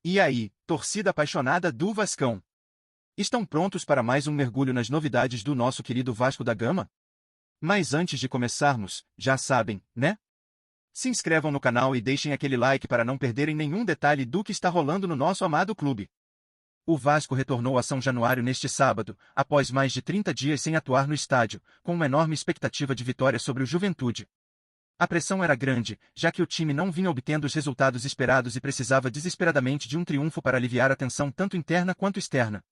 E aí, torcida apaixonada do Vascão? Estão prontos para mais um mergulho nas novidades do nosso querido Vasco da Gama? Mas antes de começarmos, já sabem, né? Se inscrevam no canal e deixem aquele like para não perderem nenhum detalhe do que está rolando no nosso amado clube. O Vasco retornou a São Januário neste sábado, após mais de 30 dias sem atuar no estádio, com uma enorme expectativa de vitória sobre o Juventude. A pressão era grande, já que o time não vinha obtendo os resultados esperados e precisava desesperadamente de um triunfo para aliviar a tensão tanto interna quanto externa.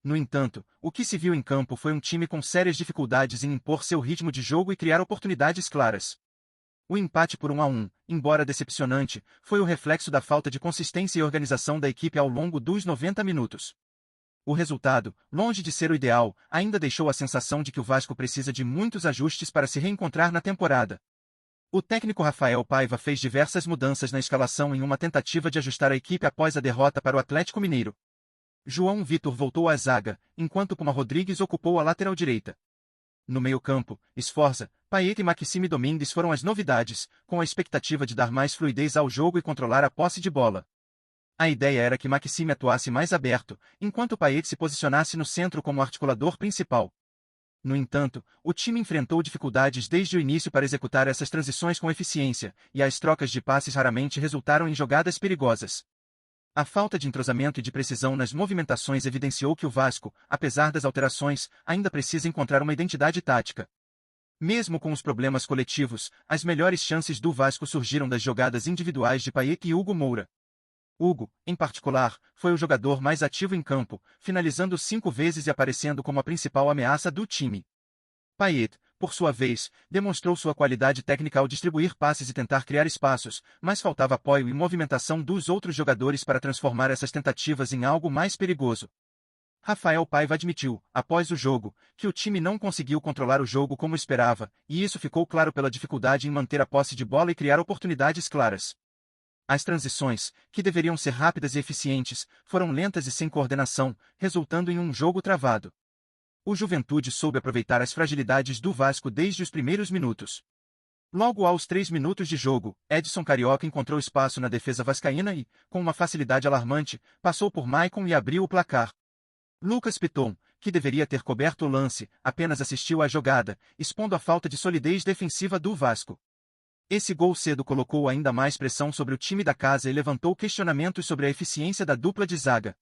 No entanto, o que se viu em campo foi um time com sérias dificuldades em impor seu ritmo de jogo e criar oportunidades claras. O empate por 1-1, embora decepcionante, foi o reflexo da falta de consistência e organização da equipe ao longo dos 90 minutos. O resultado, longe de ser o ideal, ainda deixou a sensação de que o Vasco precisa de muitos ajustes para se reencontrar na temporada. O técnico Rafael Paiva fez diversas mudanças na escalação em uma tentativa de ajustar a equipe após a derrota para o Atlético Mineiro. João Vitor voltou à zaga, enquanto Puma Rodrigues ocupou a lateral direita. No meio-campo, Sforza, Payet e Maxime Domingues foram as novidades, com a expectativa de dar mais fluidez ao jogo e controlar a posse de bola. A ideia era que Maxime atuasse mais aberto, enquanto Payet se posicionasse no centro como articulador principal. No entanto, o time enfrentou dificuldades desde o início para executar essas transições com eficiência, e as trocas de passes raramente resultaram em jogadas perigosas. A falta de entrosamento e de precisão nas movimentações evidenciou que o Vasco, apesar das alterações, ainda precisa encontrar uma identidade tática. Mesmo com os problemas coletivos, as melhores chances do Vasco surgiram das jogadas individuais de Payet e Hugo Moura. Hugo, em particular, foi o jogador mais ativo em campo, finalizando 5 vezes e aparecendo como a principal ameaça do time. Payet, por sua vez, demonstrou sua qualidade técnica ao distribuir passes e tentar criar espaços, mas faltava apoio e movimentação dos outros jogadores para transformar essas tentativas em algo mais perigoso. Rafael Paiva admitiu, após o jogo, que o time não conseguiu controlar o jogo como esperava, e isso ficou claro pela dificuldade em manter a posse de bola e criar oportunidades claras. As transições, que deveriam ser rápidas e eficientes, foram lentas e sem coordenação, resultando em um jogo travado. O Juventude soube aproveitar as fragilidades do Vasco desde os primeiros minutos. Logo aos 3 minutos de jogo, Edson Carioca encontrou espaço na defesa vascaína e, com uma facilidade alarmante, passou por Maicon e abriu o placar. Lucas Piton, que deveria ter coberto o lance, apenas assistiu à jogada, expondo a falta de solidez defensiva do Vasco. Esse gol cedo colocou ainda mais pressão sobre o time da casa e levantou questionamentos sobre a eficiência da dupla de zaga.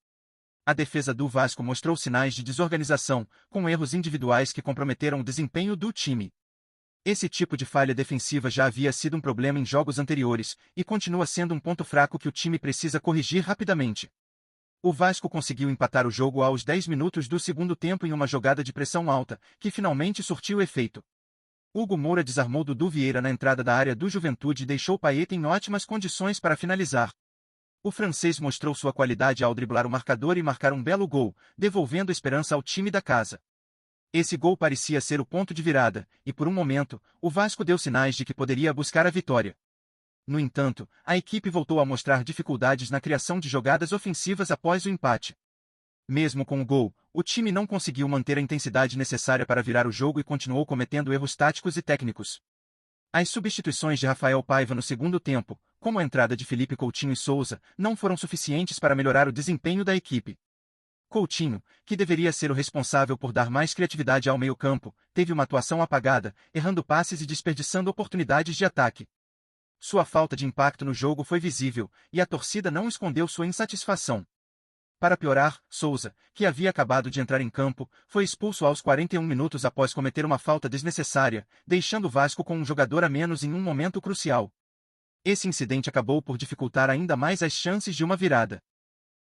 A defesa do Vasco mostrou sinais de desorganização, com erros individuais que comprometeram o desempenho do time. Esse tipo de falha defensiva já havia sido um problema em jogos anteriores, e continua sendo um ponto fraco que o time precisa corrigir rapidamente. O Vasco conseguiu empatar o jogo aos 10 minutos do segundo tempo em uma jogada de pressão alta, que finalmente surtiu efeito. Hugo Moura desarmou Dudu Vieira na entrada da área do Juventude e deixou Payet em ótimas condições para finalizar. O francês mostrou sua qualidade ao driblar o marcador e marcar um belo gol, devolvendo esperança ao time da casa. Esse gol parecia ser o ponto de virada, e por um momento, o Vasco deu sinais de que poderia buscar a vitória. No entanto, a equipe voltou a mostrar dificuldades na criação de jogadas ofensivas após o empate. Mesmo com o gol, o time não conseguiu manter a intensidade necessária para virar o jogo e continuou cometendo erros táticos e técnicos. As substituições de Rafael Paiva no segundo tempo, como a entrada de Felipe Coutinho e Souza, não foram suficientes para melhorar o desempenho da equipe. Coutinho, que deveria ser o responsável por dar mais criatividade ao meio-campo, teve uma atuação apagada, errando passes e desperdiçando oportunidades de ataque. Sua falta de impacto no jogo foi visível, e a torcida não escondeu sua insatisfação. Para piorar, Souza, que havia acabado de entrar em campo, foi expulso aos 41 minutos após cometer uma falta desnecessária, deixando o Vasco com um jogador a menos em um momento crucial. Esse incidente acabou por dificultar ainda mais as chances de uma virada.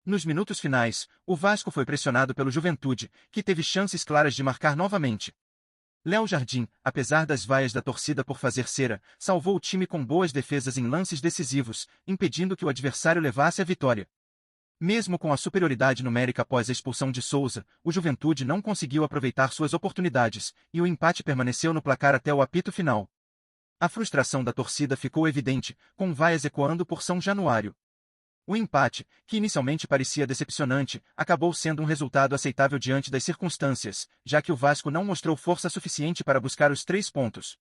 Nos minutos finais, o Vasco foi pressionado pelo Juventude, que teve chances claras de marcar novamente. Léo Jardim, apesar das vaias da torcida por fazer cera, salvou o time com boas defesas em lances decisivos, impedindo que o adversário levasse a vitória. Mesmo com a superioridade numérica após a expulsão de Souza, o Juventude não conseguiu aproveitar suas oportunidades, e o empate permaneceu no placar até o apito final. A frustração da torcida ficou evidente, com vaias ecoando por São Januário. O empate, que inicialmente parecia decepcionante, acabou sendo um resultado aceitável diante das circunstâncias, já que o Vasco não mostrou força suficiente para buscar os 3 pontos.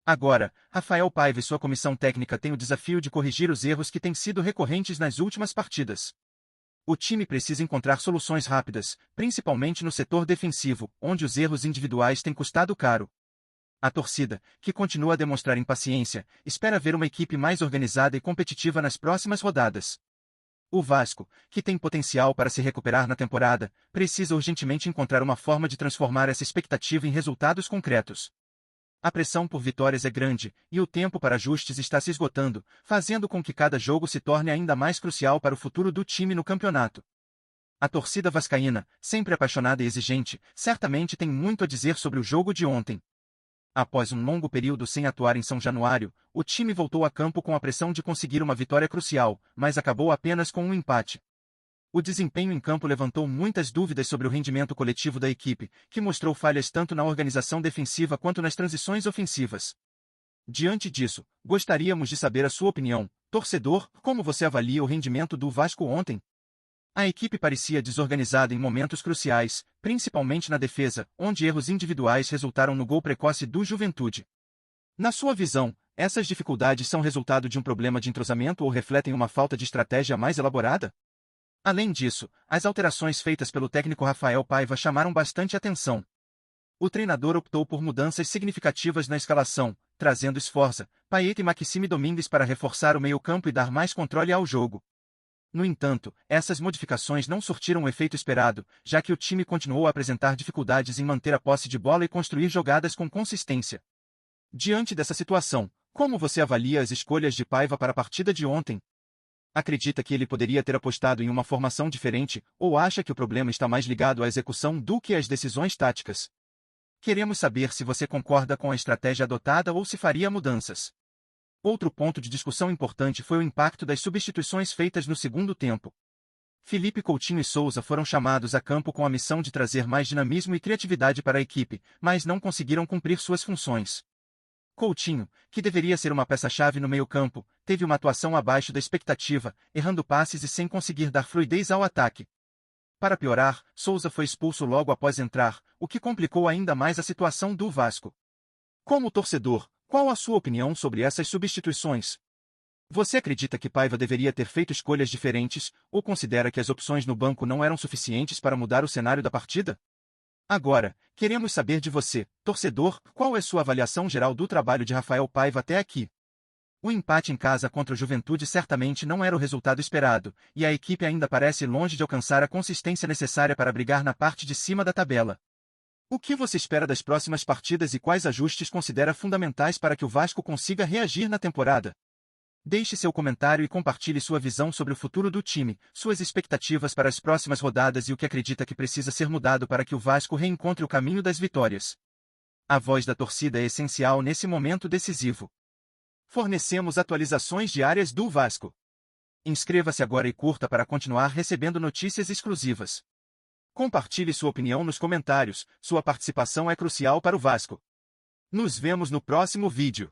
Agora, Rafael Paiva e sua comissão técnica têm o desafio de corrigir os erros que têm sido recorrentes nas últimas partidas. O time precisa encontrar soluções rápidas, principalmente no setor defensivo, onde os erros individuais têm custado caro. A torcida, que continua a demonstrar impaciência, espera ver uma equipe mais organizada e competitiva nas próximas rodadas. O Vasco, que tem potencial para se recuperar na temporada, precisa urgentemente encontrar uma forma de transformar essa expectativa em resultados concretos. A pressão por vitórias é grande, e o tempo para ajustes está se esgotando, fazendo com que cada jogo se torne ainda mais crucial para o futuro do time no campeonato. A torcida vascaína, sempre apaixonada e exigente, certamente tem muito a dizer sobre o jogo de ontem. Após um longo período sem atuar em São Januário, o time voltou a campo com a pressão de conseguir uma vitória crucial, mas acabou apenas com um empate. O desempenho em campo levantou muitas dúvidas sobre o rendimento coletivo da equipe, que mostrou falhas tanto na organização defensiva quanto nas transições ofensivas. Diante disso, gostaríamos de saber a sua opinião, torcedor, como você avalia o rendimento do Vasco ontem? A equipe parecia desorganizada em momentos cruciais, principalmente na defesa, onde erros individuais resultaram no gol precoce do Juventude. Na sua visão, essas dificuldades são resultado de um problema de entrosamento ou refletem uma falta de estratégia mais elaborada? Além disso, as alterações feitas pelo técnico Rafael Paiva chamaram bastante atenção. O treinador optou por mudanças significativas na escalação, trazendo Sforza, Payet e Maxime Domingues para reforçar o meio-campo e dar mais controle ao jogo. No entanto, essas modificações não surtiram o efeito esperado, já que o time continuou a apresentar dificuldades em manter a posse de bola e construir jogadas com consistência. Diante dessa situação, como você avalia as escolhas de Paiva para a partida de ontem? Acredita que ele poderia ter apostado em uma formação diferente, ou acha que o problema está mais ligado à execução do que às decisões táticas? Queremos saber se você concorda com a estratégia adotada ou se faria mudanças. Outro ponto de discussão importante foi o impacto das substituições feitas no segundo tempo. Felipe Coutinho e Souza foram chamados a campo com a missão de trazer mais dinamismo e criatividade para a equipe, mas não conseguiram cumprir suas funções. Coutinho, que deveria ser uma peça-chave no meio-campo, teve uma atuação abaixo da expectativa, errando passes e sem conseguir dar fluidez ao ataque. Para piorar, Souza foi expulso logo após entrar, o que complicou ainda mais a situação do Vasco. Como torcedor, qual a sua opinião sobre essas substituições? Você acredita que Paiva deveria ter feito escolhas diferentes, ou considera que as opções no banco não eram suficientes para mudar o cenário da partida? Agora, queremos saber de você, torcedor, qual é sua avaliação geral do trabalho de Rafael Paiva até aqui? O empate em casa contra o Juventude certamente não era o resultado esperado, e a equipe ainda parece longe de alcançar a consistência necessária para brigar na parte de cima da tabela. O que você espera das próximas partidas e quais ajustes considera fundamentais para que o Vasco consiga reagir na temporada? Deixe seu comentário e compartilhe sua visão sobre o futuro do time, suas expectativas para as próximas rodadas e o que acredita que precisa ser mudado para que o Vasco reencontre o caminho das vitórias. A voz da torcida é essencial nesse momento decisivo. Fornecemos atualizações diárias do Vasco. Inscreva-se agora e curta para continuar recebendo notícias exclusivas. Compartilhe sua opinião nos comentários, sua participação é crucial para o Vasco. Nos vemos no próximo vídeo.